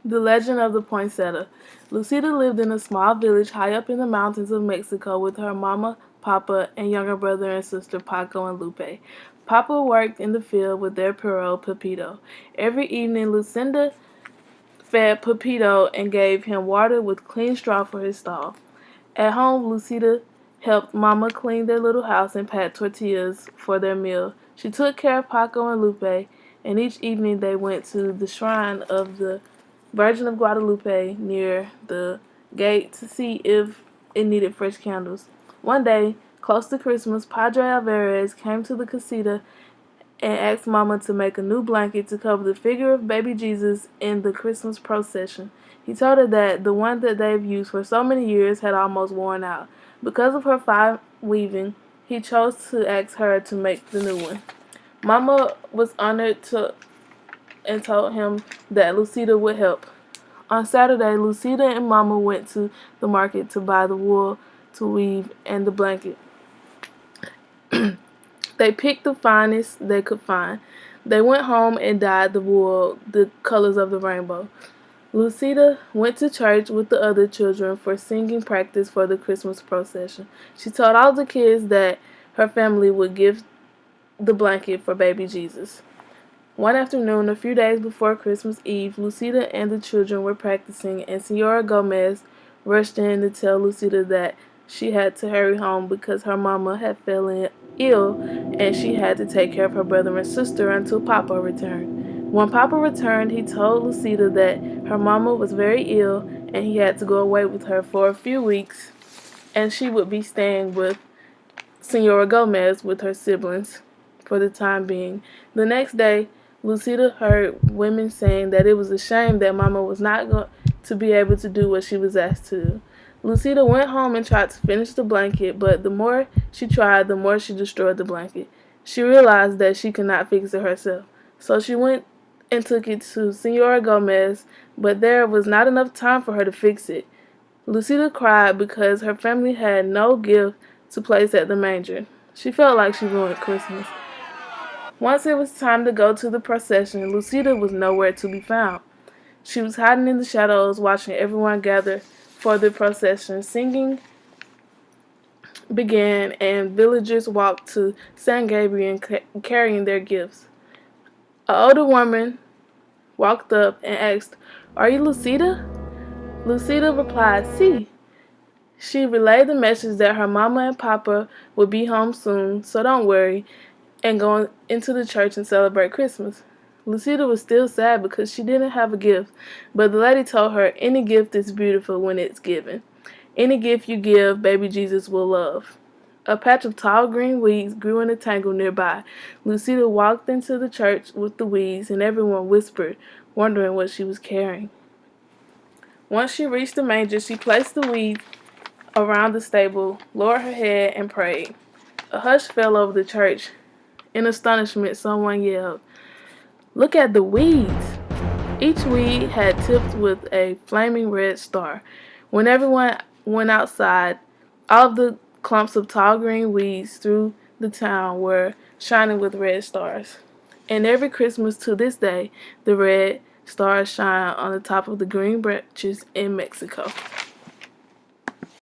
The Legend of the Poinsettia. Lucida lived in a small village high up in the mountains of Mexico with her mama, papa, and younger brother and sister Paco and Lupe. Papa worked in the field with their perro, Pepito. Every evening, Lucinda fed Pepito and gave him water with clean straw for his stall. At home, Lucida helped Mama clean their little house and pat tortillas for their meal. She took care of Paco and Lupe, and each evening they went to the shrine of the Virgin of Guadalupe near the gate to see if it needed fresh candles. One day, close to Christmas, Padre Alvarez came to the casita and asked Mama to make a new blanket to cover the figure of baby Jesus in the Christmas procession. He told her that the one that they've used for so many years had almost worn out. Because of her fine weaving, he chose to ask her to make the new one. Mama was honored and told him that Lucida would help. On Saturday, Lucida and Mama went to the market to buy the wool to weave and the blanket. They picked the finest they could find. They went home and dyed the wool the colors of the rainbow. Lucida went to church with the other children for singing practice for the Christmas procession. She told all the kids that her family would give the blanket for baby Jesus. One afternoon, a few days before Christmas Eve, Lucida and the children were practicing, and Senora Gomez rushed in to tell Lucida that she had to hurry home because her mama had fallen ill and she had to take care of her brother and sister until Papa returned. When Papa returned, he told Lucida that her mama was very ill and he had to go away with her for a few weeks and she would be staying with Senora Gomez with her siblings for the time being. The next day, Lucida heard women saying that it was a shame that Mama was not going to be able to do what she was asked to do. Lucida went home and tried to finish the blanket, but the more she tried, the more she destroyed the blanket. She realized that she could not fix it herself, so she went and took it to Senora Gomez, but there was not enough time for her to fix it. Lucida cried because her family had no gift to place at the manger. She felt like she ruined Christmas. Once it was time to go to the procession, Lucida was nowhere to be found. She was hiding in the shadows, watching everyone gather for the procession. Singing began, and villagers walked to San Gabriel carrying their gifts. An older woman walked up and asked, "Are you Lucida?" Lucida replied, "Si." She relayed the message that her mama and papa would be home soon, so don't worry, and go into the church and celebrate Christmas. Lucida was still sad because she didn't have a gift, but the lady told her any gift is beautiful when it's given. Any gift you give, baby Jesus will love. A patch of tall green weeds grew in a tangle nearby. Lucida walked into the church with the weeds, and everyone whispered, wondering what she was carrying. Once she reached the manger, she placed the weeds around the stable, lowered her head, and prayed. A hush fell over the church. In astonishment, someone yelled, "Look at the weeds!" Each weed had tipped with a flaming red star. When everyone went outside, all of the clumps of tall green weeds through the town were shining with red stars. And every Christmas to this day, the red stars shine on the top of the green branches in Mexico.